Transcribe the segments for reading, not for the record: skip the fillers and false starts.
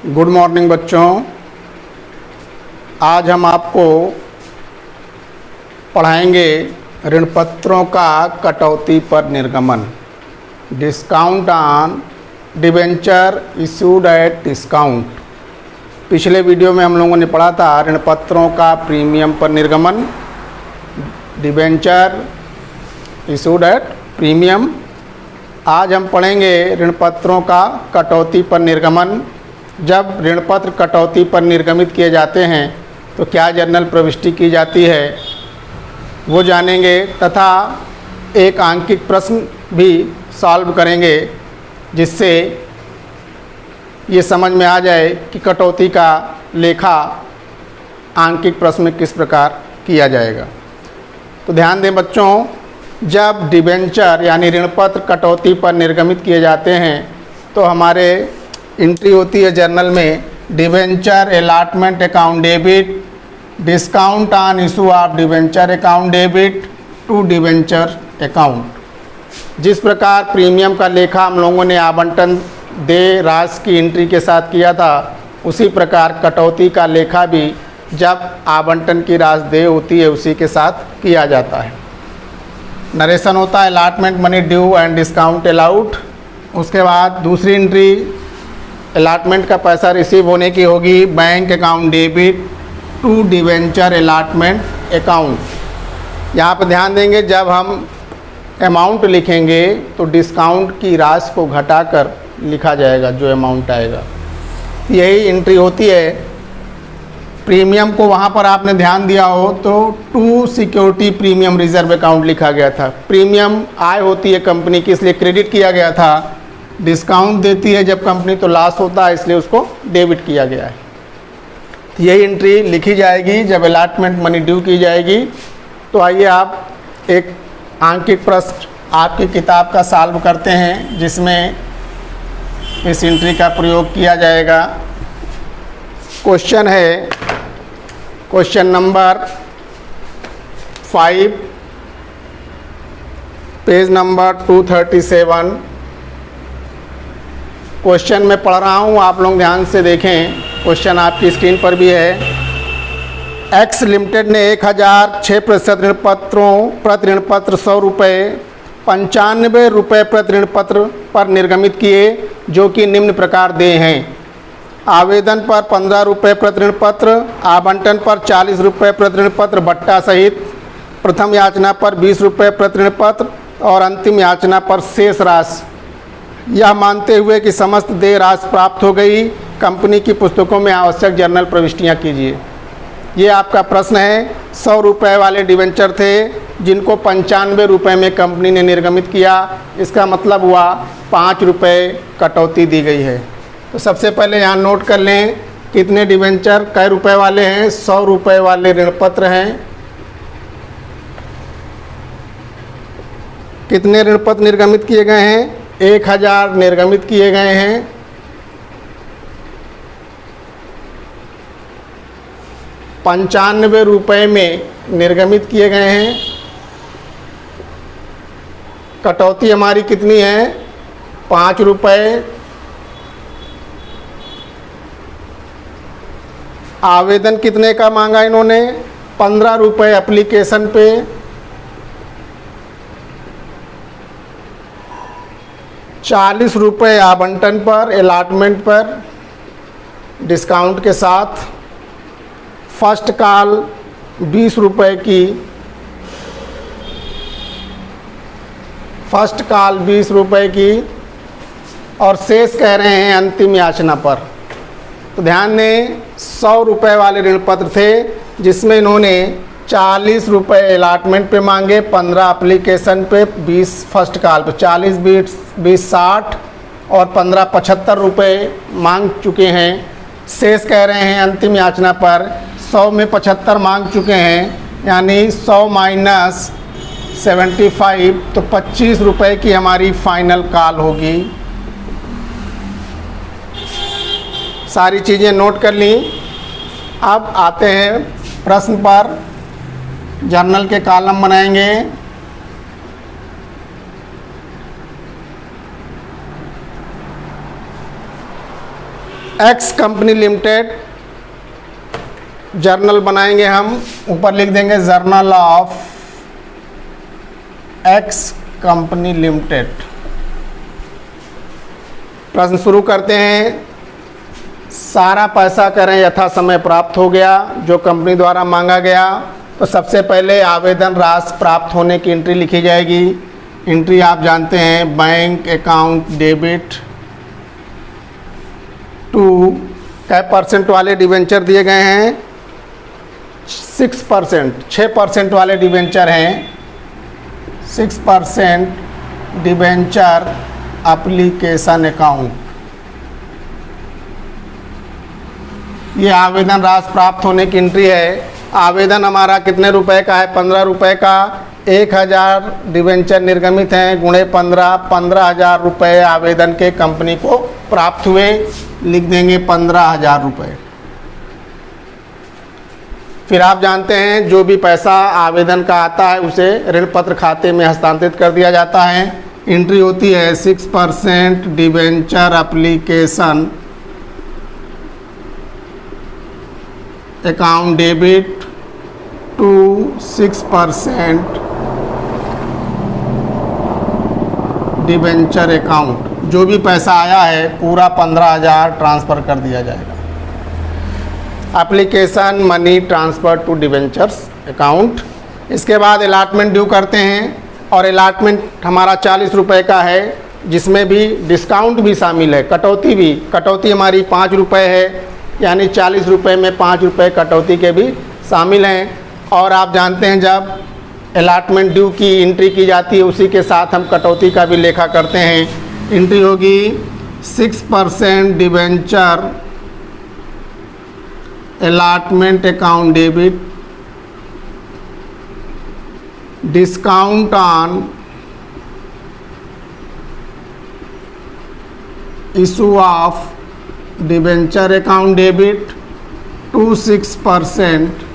Good morning बच्चों। आज हम आपको पढ़ाएंगे ऋण पत्रों का कटौती पर निर्गमन, discount on debenture issued at discount. पिछले वीडियो में हम लोगों ने पढ़ा था ऋण पत्रों का प्रीमियम पर निर्गमन, डिबेंचर इशूड एट प्रीमियम। आज हम पढ़ेंगे ऋण पत्रों का कटौती पर निर्गमन। जब ऋण पत्र कटौती पर निर्गमित किए जाते हैं तो क्या जर्नल प्रविष्टि की जाती है वो जानेंगे, तथा एक आंकिक प्रश्न भी सॉल्व करेंगे जिससे ये समझ में आ जाए कि कटौती का लेखा आंकिक प्रश्न में किस प्रकार किया जाएगा। तो ध्यान दें बच्चों, जब डिबेंचर यानी ऋण पत्र कटौती पर निर्गमित किए जाते हैं तो हमारे एंट्री होती है जर्नल में, debenture allotment account debit, discount on issue of debenture account debit to debenture account. जिस प्रकार प्रीमियम का लेखा हम लोगों ने आवंटन देय राशि की एंट्री के साथ किया था, उसी प्रकार कटौती का लेखा भी जब आवंटन की राशि देय होती है उसी के साथ किया जाता है। नरेशन होता है allotment money due and discount allowed. उसके बाद दूसरी एंट्री अलॉटमेंट का पैसा रिसीव होने की होगी, bank account debit to debenture allotment account. यहाँ पर ध्यान देंगे, जब हम अमाउंट लिखेंगे तो डिस्काउंट की राशि को घटाकर लिखा जाएगा जो अमाउंट आएगा। यही एंट्री होती है। प्रीमियम को वहाँ पर आपने ध्यान दिया हो तो to security premium reserve account लिखा गया था। प्रीमियम आय होती है कंपनी की, इसलिए क्रेडिट किया गया था। डिस्काउंट देती है जब कंपनी तो लॉस होता है, इसलिए उसको डेबिट किया गया है। यही एंट्री लिखी जाएगी जब अलॉटमेंट मनी ड्यू की जाएगी। तो आइए आप एक आंकिक प्रश्न आपकी किताब का सॉल्व करते हैं जिसमें इस एंट्री का प्रयोग किया जाएगा। क्वेश्चन है question number 5, page number 237। Question मैं पढ़ रहा हूँ, आप लोग ध्यान से देखें। क्वेश्चन आपकी स्क्रीन पर भी है। एक्स लिमिटेड ने 1006% ऋण पत्रों प्रति ऋण पत्र 100 रुपये 95 रुपये प्रति ऋण पत्र पर निर्गमित किए, जो कि निम्न प्रकार दे हैं। आवेदन पर 15 रुपये प्रति ऋण पत्र, आवंटन पर 40 रुपये प्रति ऋण पत्र बट्टा सहित, प्रथम याचना पर 20 रुपये प्रति ऋण पत्र और अंतिम याचना पर शेष राशि। यह मानते हुए कि समस्त देय राशि प्राप्त हो गई, कंपनी की पुस्तकों में आवश्यक जर्नल प्रविष्टियाँ कीजिए। ये आपका प्रश्न है। 100 रुपये वाले डिवेंचर थे जिनको 95 रुपये में कंपनी ने निर्गमित किया। इसका मतलब हुआ 5 रुपये कटौती दी गई है। तो सबसे पहले यहाँ नोट कर लें कितने डिवेंचर कै रुपये वाले हैं। 100 रुपये वाले ऋण पत्र हैं। कितने ऋण पत्र निर्गमित किए गए हैं? 1000 निर्गमित किए गए हैं। ₹95 में निर्गमित किए गए हैं। कटौती हमारी कितनी है? 5 रुपये। आवेदन कितने का मांगा इन्होंने? 15 रुपये एप्लीकेशन पे। ₹40 आवंटन पर, अलॉटमेंट पर डिस्काउंट के साथ। फर्स्ट कॉल 20 रुपये की, फर्स्ट कॉल 20 रुपये की, और शेष कह रहे हैं अंतिम याचना पर। तो ध्यान दें, 100 रुपये वाले ऋण पत्र थे जिसमें इन्होंने 40 रुपये अलॉटमेंट पे मांगे, 15 एप्लीकेशन पे, 20 फर्स्ट कॉल पे। 40 20 60 और 15 75 रुपये मांग चुके हैं। शेष कह रहे हैं अंतिम याचना पर 100 में 75 मांग चुके हैं, यानी 100 माइनस 75 तो 25 रुपये की हमारी फाइनल कॉल होगी। सारी चीज़ें नोट कर ली। अब आते हैं प्रश्न पर। जर्नल के कॉलम बनाएंगे। एक्स कंपनी लिमिटेड, जर्नल बनाएंगे हम, ऊपर लिख देंगे journal of x company limited. प्रश्न शुरू करते हैं। सारा पैसा करें यथा समय प्राप्त हो गया जो कंपनी द्वारा मांगा गया, तो सबसे पहले आवेदन राशि प्राप्त होने की एंट्री लिखी जाएगी। एंट्री आप जानते हैं, बैंक अकाउंट डेबिट टू, क्या परसेंट वाले डिवेंचर दिए गए हैं, 6%, 6% वाले डिवेंचर हैं, 6% डिवेंचर एप्लीकेशन अकाउंट। ये आवेदन राशि प्राप्त होने की एंट्री है। आवेदन हमारा कितने रुपए का है, 15 रुपये का। 1000 डिवेंचर निर्गमित हैं, गुणे 15, 15,000 रुपये आवेदन के कंपनी को प्राप्त हुए, लिख देंगे 15,000 रुपये। फिर आप जानते हैं जो भी पैसा आवेदन का आता है उसे ऋण पत्र खाते में हस्तांतरित कर दिया जाता है। एंट्री होती है 6% debenture application account debit to 6% debenture account. जो भी पैसा आया है पूरा 15,000 ट्रांसफ़र कर दिया जाएगा। Application money transfer to debentures account. इसके बाद अलाटमेंट ड्यू करते हैं, और अलाटमेंट हमारा 40 रुपये का है, जिसमें भी डिस्काउंट भी शामिल है, कटौती भी। कटौती हमारी 5 रुपये है, यानी 40 रुपये में 5 रुपये कटौती के भी शामिल हैं। और आप जानते हैं जब अलाटमेंट ड्यू की एंट्री की जाती है उसी के साथ हम कटौती का भी लेखा करते हैं। एंट्री होगी 6% debenture allotment account debit discount on issue of debenture account debit to 6%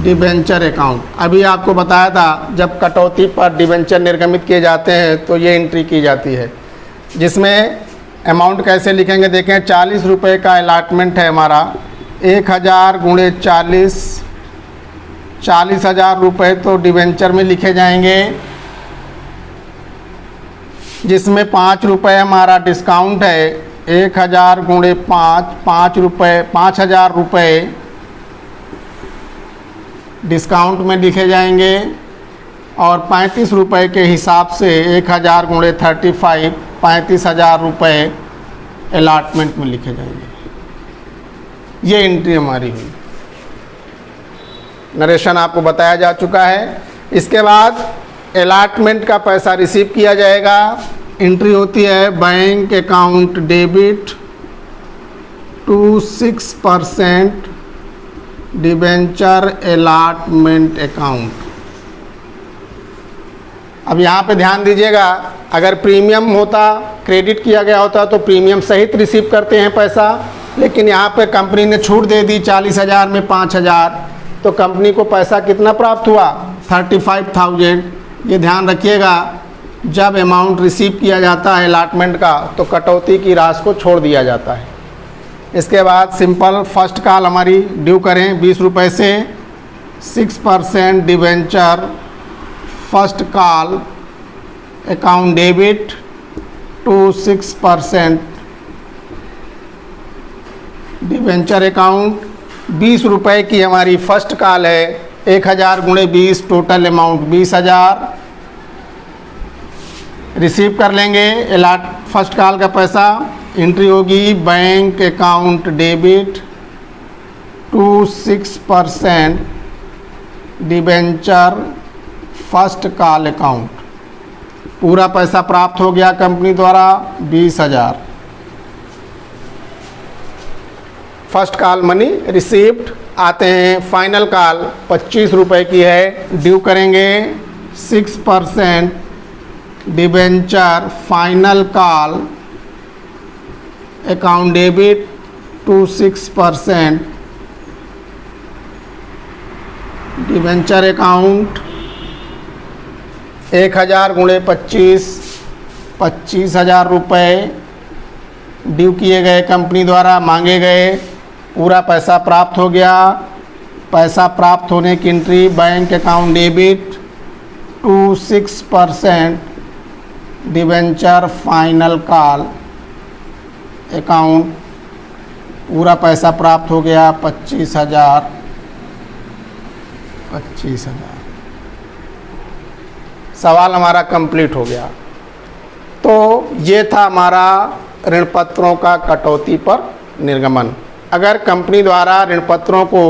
debenture account. अभी आपको बताया था जब कटौती पर डिवेंचर निर्गमित किए जाते हैं तो ये एंट्री की जाती है, जिसमें अमाउंट कैसे लिखेंगे देखें। 40 रुपये का अलाटमेंट है हमारा, 1000 गुणे 40, 40,000 रुपये तो डिवेंचर में लिखे जाएंगे, जिसमें 5 रुपये हमारा डिस्काउंट है। 1000 गुणे 5, 5 रुपये, 5,000 रुपये डिस्काउंट में लिखे जाएंगे, और 35 रुपये के हिसाब से 1000 गुणे 35, 35,000 रुपये अलाटमेंट में लिखे जाएंगे। ये एंट्री हमारी हुई। नरेशन आपको बताया जा चुका है। इसके बाद अलाटमेंट का पैसा रिसीव किया जाएगा। एंट्री होती है bank account debit to 6% debenture allotment account. अब यहाँ पे ध्यान दीजिएगा, अगर प्रीमियम होता, क्रेडिट किया गया होता तो प्रीमियम सहित रिसीव करते हैं पैसा, लेकिन यहाँ पे कंपनी ने छूट दे दी 40,000 में 5,000, तो कंपनी को पैसा कितना प्राप्त हुआ, 35,000। ये ध्यान रखिएगा, जब अमाउंट रिसीव किया जाता है अलाटमेंट का तो कटौती की राशि को छोड़ दिया जाता है। इसके बाद सिंपल फर्स्ट कॉल हमारी ड्यू करें 20 रुपये से, 6% debenture first call account debit to 6% debenture account. 20 रुपये की हमारी फर्स्ट कॉल है, 1000 गुणे 20, टोटल अमाउंट 20,000 रिसीव कर लेंगे फर्स्ट कॉल का पैसा। एंट्री होगी bank account debit to 6% debenture first call account. पूरा पैसा प्राप्त हो गया कंपनी द्वारा 20,000। First call money received. आते हैं फाइनल कॉल 25 रुपये की है, ड्यू करेंगे 6% debenture final call account debit to 6% debenture account. 1000 गुणे 25, 25,000 रुपये ड्यू किए गए, कंपनी द्वारा मांगे गए, पूरा पैसा प्राप्त हो गया। पैसा प्राप्त होने की entry bank account debit to 6% debenture final call account, पूरा पैसा प्राप्त हो गया 25,000। सवाल हमारा कंप्लीट हो गया। तो ये था हमारा ऋण पत्रों का कटौती पर निर्गमन। अगर कंपनी द्वारा ऋण पत्रों को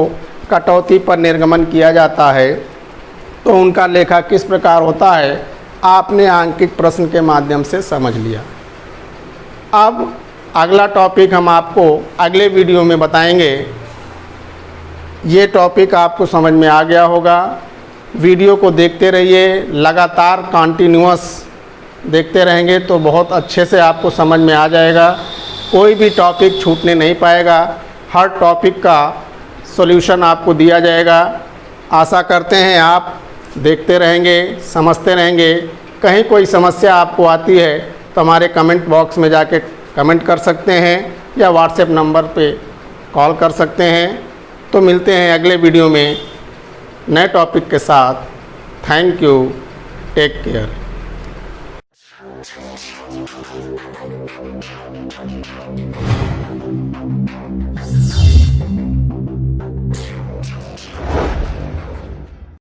कटौती पर निर्गमन किया जाता है तो उनका लेखा किस प्रकार होता है, आपने आंकिक प्रश्न के माध्यम से समझ लिया। अब अगला टॉपिक हम आपको अगले वीडियो में बताएंगे। ये टॉपिक आपको समझ में आ गया होगा। वीडियो को देखते रहिए, लगातार कंटिन्यूअस देखते रहेंगे तो बहुत अच्छे से आपको समझ में आ जाएगा। कोई भी टॉपिक छूटने नहीं पाएगा, हर टॉपिक का सॉल्यूशन आपको दिया जाएगा। आशा करते हैं आप देखते रहेंगे, समझते रहेंगे। कहीं कोई समस्या आपको आती है तो हमारे कमेंट बॉक्स में जाके कमेंट कर सकते हैं या व्हाट्सएप नंबर पे कॉल कर सकते हैं। तो मिलते हैं अगले वीडियो में नए टॉपिक के साथ। Thank you, take care.